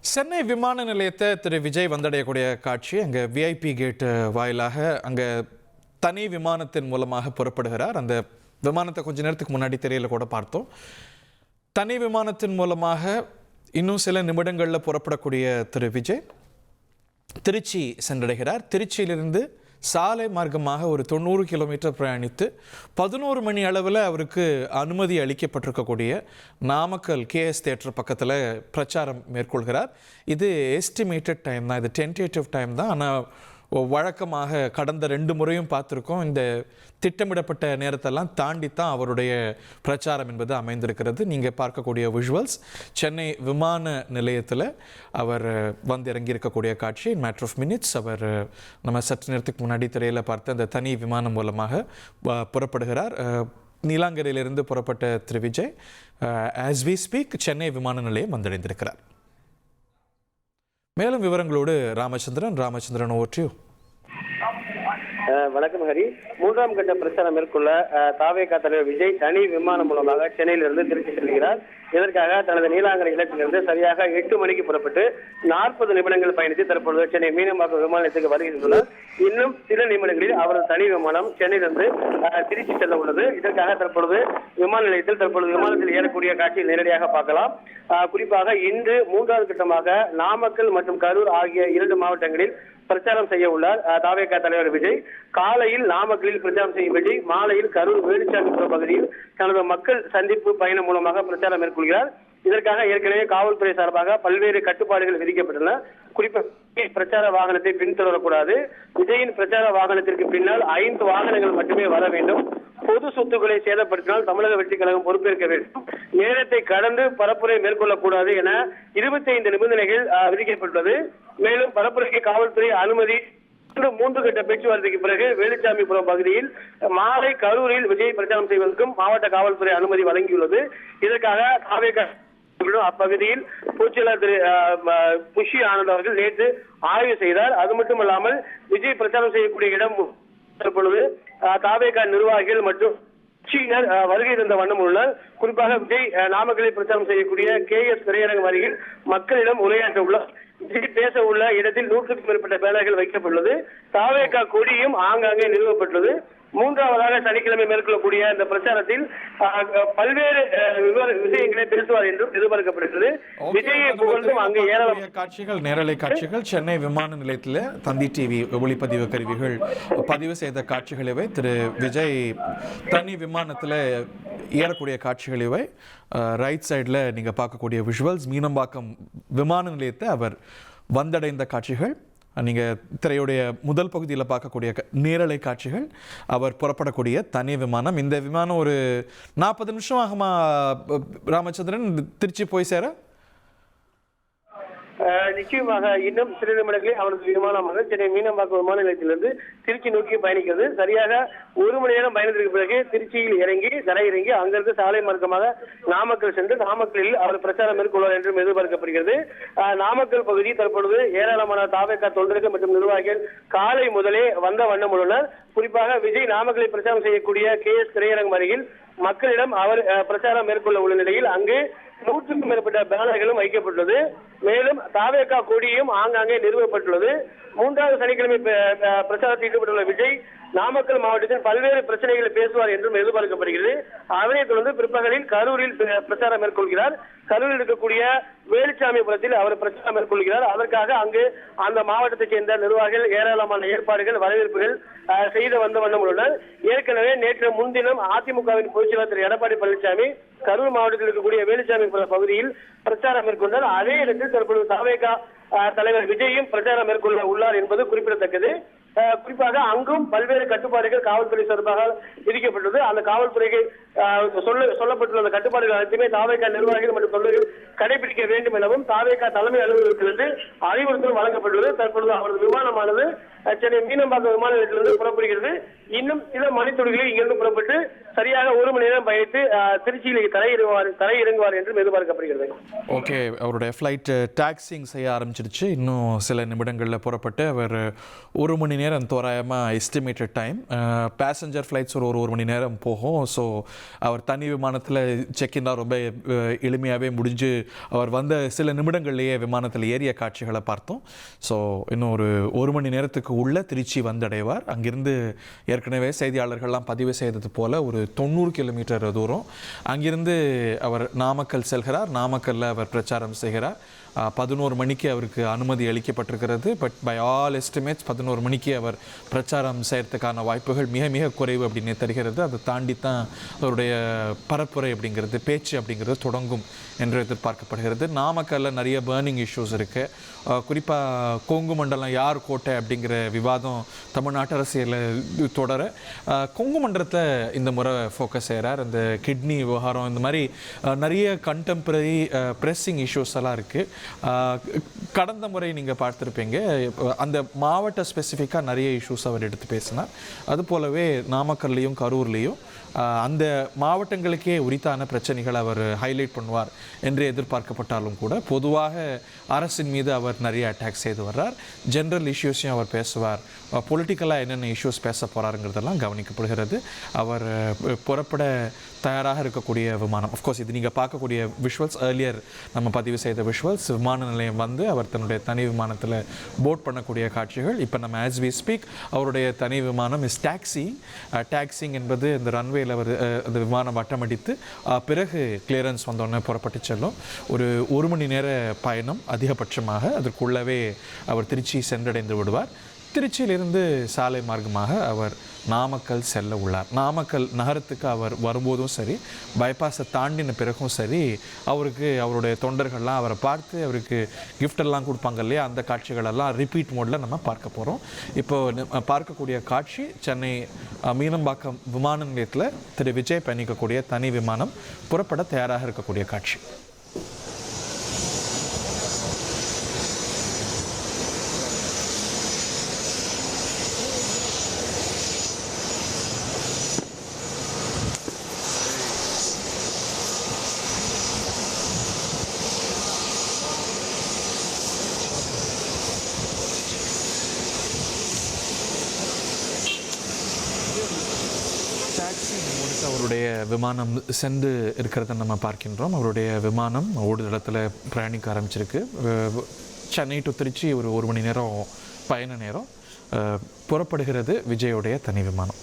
சென்னை விமான நிலையத்தை திரு விஜய் வந்தடையக்கூடிய காட்சி. அங்கே விஐபி கேட் வாயிலாக அங்கே தனி விமானத்தின் மூலமாக புறப்படுகிறார். அந்த விமானத்தை கொஞ்ச நேரத்துக்கு முன்னாடி திரையில் கூட பார்த்தோம். தனி விமானத்தின் மூலமாக இன்னும் சில நிமிடங்களில் புறப்படக்கூடிய திரு விஜய் திருச்சி சென்றடைகிறார். திருச்சியிலிருந்து சாலை மார்க்கமாக ஒரு 90 கிலோமீட்டர் பிரயாணித்து 11 மணி அளவில் அவருக்கு அனுமதி அளிக்கப்பட்டிருக்கக்கூடிய நாமக்கல் கேஎஸ் தியேட்டர் பக்கத்தில் பிரச்சாரம் மேற்கொள்கிறார். இது எஸ்டிமேட்டட் டைம் தான், இது டென்டேட்டிவ் டைம் தான். ஆனால் வழக்கமாக கடந்த 2 முறையும் பார்த்துருக்கோம், இந்த திட்டமிடப்பட்ட நேரத்தெல்லாம் தாண்டித்தான் அவருடைய பிரச்சாரம் என்பது அமைந்திருக்கிறது. நீங்கள் பார்க்கக்கூடிய விஷுவல்ஸ் சென்னை விமான நிலையத்தில் அவர் வந்து இறங்கியிருக்கக்கூடிய காட்சி. இன் மேட்டர் ஆஃப் மினிட்ஸ் அவர் நம்ம சற்று நேரத்துக்கு முன்னாடி திரையில் பார்த்த அந்த தனி விமானம் மூலமாக புறப்படுகிறார். நீலாங்கரையிலிருந்து புறப்பட்ட திரு Vijay as we speak Chennai விமான நிலையம் வந்தடைந்திருக்கிறார். மேலும் விவரங்களோடு ராமச்சந்திரன் ஓவர். வணக்கம் ஹரி. 3ஆம் கட்ட பிரச்சாரம் மேற்கொள்ள தாவேகா தலைவர் விஜய் தனி விமானம் மூலமாக சென்னையிலிருந்து திருச்சி செல்கிறார். இதற்காக தனது நீலாங்கரை இல்லத்திலிருந்து சரியாக 8 மணிக்கு புறப்பட்டு 40 நிமிடங்கள் பயணித்து தற்பொழுது சென்னை மீனம்பாக்கம் விமான நிலையத்துக்கு வருகின்றனர். இன்னும் சில நிமிடங்களில் அவரது தனி விமானம் சென்னையிலிருந்து திருச்சி செல்ல உள்ளது. இதற்காக தற்பொழுது விமான நிலையத்தில் விமானத்தில் ஏறக்கூடிய காட்சியை நேரடியாக பார்க்கலாம். குறிப்பாக இன்று 3வது கட்டமாக நாமக்கல் மற்றும் கரூர் ஆகிய 2 மாவட்டங்களில் பிரச்சாரம் செய்ய உள்ளார் தாவேகா தலைவர் விஜய். காலையில் நாமக்கலில் பிரச்சாரம் செய்யும் விஜய் மாலையில் கரூர் வேலுச்சாமிபுரம் பகுதியில் தனது மக்கள் சந்திப்பு பயணம் மூலமாக பிரச்சாரம் மேற்கொள்கிறார். இதற்காக ஏற்கனவே காவல்துறை சார்பாக பல்வேறு கட்டுப்பாடுகள் விதிக்கப்பட்டுள்ளன. குறிப்பாக பிரச்சார வாகனத்தை பின்தொடரக்கூடாது. விஜயின் பிரச்சார வாகனத்திற்கு பின்னால் 5 வாகனங்கள் மட்டுமே வர வேண்டும். பொது சொத்துக்களை சேதப்படுத்தினால் தமிழக வெற்றிக் கழகம் பொறுப்பேற்க வேண்டும். நேரத்தை கடந்து பரப்புரை மேற்கொள்ளக்கூடாது என 25 நிபந்தனைகள் விதிக்கப்பட்டுள்ளது. மேலும் பரப்புரைக்கு காவல்துறை அனுமதி 3 கட்ட பேச்சுவார்த்தைக்கு பிறகு வேலுச்சாமிபுரம் பகுதியில் மாலை கரூரில் விஜய் பிரச்சாரம் செய்வதற்கும் மாவட்ட காவல்துறை அனுமதி வழங்கியுள்ளது. இதற்காக தாவேகா அப்பகுதியில் பொதுச்செயலாளர் திரு புஷி ஆனந்த் அவர்கள் நேற்று ஆய்வு செய்தார். அது மட்டுமல்லாமல் விஜய் பிரச்சாரம் செய்யக்கூடிய இடம் தற்பொழுது தாவேகா நிர்வாகிகள் மற்றும் கட்சியினர் வருகை தந்த வண்ணம் உள்ளனர். குறிப்பாக விஜய் நாமக்கலில் பிரச்சாரம் செய்யக்கூடிய கேஎஸ் திரையரங்கம் அருகில் மக்களிடம் உரையாற்ற உள்ளார். விஜய் பேச உள்ள இடத்தில் 100க்கும் மேற்பட்ட பேனர்கள் வைக்கப்பட்டுள்ளது. தாவேகா கொடியும் ஆங்காங்கே நிறுவப்பட்டுள்ளது. 3வதாக சனிக்கிழமை மேற்கொள்ளக்கூடிய இந்த பிரச்சாரத்தில் பல்வேறு விஷயங்களை பேசுவார் என்றும் எதிர்பார்க்கப்படுகிறது. விஜயை புகழ்ந்தும் அங்கு ஏராளமான காட்சிகள், நேரலை காட்சிகள் சென்னை விமான நிலையத்தில் தந்தி டிவி ஒளிப்பதிவு கருவிகள் பதிவு செய்த காட்சிகளிவை திரு விஜய் தனி விமானத்தில் ஏறக்கூடிய காட்சிகளிவை ரைட் சைடில் நீங்கள் பார்க்கக்கூடிய விஷுவல்ஸ் மீனம்பாக்கம் விமான நிலையத்தை அவர் வந்தடைந்த காட்சிகள். நீங்கள் திரையுடைய முதல் பகுதியில் பார்க்கக்கூடிய நேரலை காட்சிகள் அவர் புறப்படக்கூடிய தனி விமானம். இந்த விமானம் ஒரு 40 நிமிஷம் ஆகுமா ராமச்சந்திரன் திருச்சி போய் சேர? நிச்சயமாக இன்னும் சில நிமிடங்களில் அவரது விமானமாக சென்னை மீனம்பாக்கம் விமான நிலையத்திலிருந்து திருச்சி நோக்கி பயணிக்கிறது. சரியாக 1 மணி நேரம் பயணத்திற்கு பிறகு திருச்சியில் தரையிறங்கி அங்கிருந்து சாலை மார்க்கமாக நாமக்கல் சென்று நாமக்கலில் அவர் பிரச்சாரம் மேற்கொள்வார் என்றும் எதிர்பார்க்கப்படுகிறது. நாமக்கல் பகுதி தற்பொழுது ஏராளமான தாவேகா தொண்டர்கள் மற்றும் நிர்வாகிகள் காலை முதலே வந்த வண்ணம் உள்ளனர். குறிப்பாக விஜய் நாமக்கலில் பிரச்சாரம் செய்யக்கூடிய கேஎஸ் திரையரங்கம் அருகில் மக்களிடம் அவர் பிரச்சாரம் மேற்கொள்ள உள்ள நிலையில் அங்கு 100க்கும் மேற்பட்ட பேனர்களும் வைக்கப்பட்டுள்ளது. மேலும் தாவேகா கொடியும் ஆங்காங்கே நிறுவப்பட்டுள்ளது. 3வது சனிக்கிழமை பிரச்சாரத்தில் ஈடுபட்டுள்ள விஜய் நாமக்கல் மாவட்டத்தில் பல்வேறு பிரச்சனைகளை பேசுவார் என்றும் எதிர்பார்க்கப்படுகிறது. அதனைத் தொடர்ந்து பிற்பகலில் கரூரில் பிரச்சாரம் மேற்கொள்கிறார். கரூரில் இருக்கக்கூடிய வேலுச்சாமிபுரத்தில் அவர் பிரச்சாரம் மேற்கொள்கிறார். அதற்காக அங்கு அந்த மாவட்டத்தைச் சேர்ந்த நிர்வாகிகள் ஏராளமான ஏற்பாடுகள் வரவேற்புகள் செய்து வந்த வண்ணம் உள்ளனர். ஏற்கனவே நேற்று முன்தினம் அதிமுகவின் பொதுச்செயலாளர் திரு எடப்பாடி பழனிசாமி கரூர் மாவட்டத்தில் இருக்கக்கூடிய வேலுச்சாமிபுரம் பகுதியில் பிரச்சாரம் மேற்கொண்டார். அதே இடத்தில் தற்பொழுது தாவேகா தலைவர் விஜயும் பிரச்சாரம் மேற்கொள்ள உள்ளார் என்பது குறிப்பிடத்தக்கது. குறிப்பாக அங்கும் பல்வேறு கட்டுப்பாடுகள் காவல்துறை சார்பாக விதிக்கப்பட்டது. அந்த காவல்துறைக்கு சொல்லப்பட்டுள்ள அந்த கட்டுப்பாடுகள் அனைத்துமே தாவேகா நிர்வாகிகள் மற்றும் தொண்டர்கள் கடைபிடிக்க வேண்டும் எனவும் தாவேகா தலைமை அலுவலகத்திலிருந்து அறிவுறுத்தல் வழங்கப்பட்டுள்ளது. தற்பொழுது அவரது விமானமானது சென்னை மீனம்பாக்கம் விமான நிலையத்திலிருந்து புறப்படுகிறது. இன்னும் சில மணித்துளிகளில் இங்கிருந்து புறப்பட்டு சரியாக 1 மணி நேரம் பயணித்து திருச்சியில் தரையிறங்குவார் என்றும் எதிர்பார்க்கப்படுகிறது. ஓகே, அவருடைய ஃப்ளைட் டாக்ஸிங் செய்ய ஆரம்பிச்சிருச்சு. இன்னும் சில நிமிடங்களில் புறப்பட்டு அவர் 1 மணி நேரம் தோராயமாக எஸ்டிமேட்டட் டைம். பேசஞ்சர் ஃப்ளைட்ஸ் ஒரு மணி நேரம் போகும். ஸோ அவர் தனி விமானத்தில் செக்இன்லாம் ரொம்ப எளிமையாகவே முடிஞ்சு அவர் வந்த சில நிமிடங்கள்லேயே விமானத்தில் ஏறிய காட்சிகளை பார்த்தோம். ஸோ இன்னும் ஒரு மணி நேரத்துக்கு உள்ளே திருச்சி வந்தடைவார். அங்கிருந்து ஏற்கனவே செய்தியாளர்கள்லாம் பதிவு செய்தது போல் ஒரு 90 கிலோமீட்டர் தூரம் அங்கிருந்து அவர் நாமக்கல் செல்கிறார். நாமக்கல்லில் அவர் பிரச்சாரம் செய்கிறார். 11 மணிக்கு அவருக்கு அனுமதி அளிக்கப்பட்டிருக்கிறது. பட் பை ஆல் எஸ்டிமேட்ஸ் 11 மணிக்கு அவர் பிரச்சாரம் செய்கிறதுக்கான வாய்ப்புகள் மிக மிக குறைவு அப்படின்னு தெரிகிறது. அதை தாண்டி தான் அவருடைய பரப்புரை அப்படிங்கிறது, பேச்சு அப்படிங்கிறது தொடங்கும் என்று எதிர்பார்க்கப்படுகிறது. நாமக்கல்லில் நிறைய பேர்னிங் இஷ்யூஸ் இருக்குது. குறிப்பாக கொங்கு மண்டலம் யார் கோட்டை அப்படிங்கிற விவாதம் தமிழ்நாட்டு அரசியலில் தொடர கொங்கு மண்டலத்தில் இந்த முறை ஃபோக்கஸ் செய்கிறார். இந்த கிட்னி விவகாரம், இந்த மாதிரி நிறைய கண்டெம்பரரி ப்ரெஸ்ஸிங் இஷ்யூஸ் எல்லாம் இருக்குது. கடந்த முறை நீங்கள் பார்த்துருப்பீங்க, அந்த மாவட்ட ஸ்பெசிஃபிக்காக நிறைய இஷ்யூஸ் அவர் எடுத்து பேசினார். அதுபோலவே நாமக்கல்லையும் கரூர்லேயும் அந்த மாவட்டங்களுக்கே உரித்தான பிரச்சனைகளை அவர் ஹைலைட் பண்ணுவார் என்று எதிர்பார்க்கப்பட்டாலும் கூட பொதுவாக அரசின் மீது அவர் நிறைய அட்டாக் செய்து வர்றார். ஜென்ரல் இஷ்யூஸையும் அவர் பேசுவார். பொலிட்டிக்கலாக என்னென்ன இஷ்யூஸ் பேச போகிறாருங்கிறதெல்லாம் கவனிக்கப்படுகிறது. அவர் புறப்பட தயாராக இருக்கக்கூடிய விமானம், அஃப்கோர்ஸ் இது நீங்கள் பார்க்கக்கூடிய விஷுவல்ஸ், ஏர்லியர் நம்ம பதிவு செய்த விஷுவல்ஸ், விமான நிலையம் வந்து அவர் தன்னுடைய தனி விமானத்தில் போட் பண்ணக்கூடிய காட்சிகள். இப்போ நம்ம ஆஸ் வி ஸ்பீக் அவருடைய தனி விமானம் இஸ் டாக்ஸிங் என்பது இந்த ரன்வேயில் அவர் அந்த விமானம் வட்டமடித்து பிறகு கிளியரன்ஸ் வந்தோடனே புறப்பட்டு செல்லும். ஒரு மணி நேர பயணம் அதிகபட்சமாக. அதற்குள்ளவே அவர் திருச்சி சென்றடைந்து விடுவார். திருச்சியிலிருந்து சாலை மார்க்கமாக அவர் நாமக்கல் செல்ல உள்ளார். நாமக்கல் நகரத்துக்கு அவர் வரும்போதும் சரி, பைபாஸை தாண்டின பிறகும் சரி, அவருடைய தொண்டர்கள்லாம் அவரை பார்த்து அவருக்கு கிஃப்டெல்லாம் கொடுப்பாங்க இல்லையா, அந்த காட்சிகளெல்லாம் ரிப்பீட் மோடில் நம்ம பார்க்க போகிறோம். இப்போ பார்க்கக்கூடிய காட்சி சென்னை மீனம்பாக்கம் விமான நிலையத்தில் திரு விஜய் பயணிக்கக்கூடிய தனி விமானம் புறப்பட தயாராக இருக்கக்கூடிய காட்சி. அவருடைய விமானம் சென்று இருக்கிறத நம்ம பார்க்கின்றோம். அவருடைய விமானம் ஓடுதளத்தில் பிரயாணிக்க ஆரம்பிச்சிருக்கு. சென்னை டு திருச்சி ஒரு மணி நேரம் பயண நேரம். புறப்படுகிறது விஜயோடைய தனி விமானம்.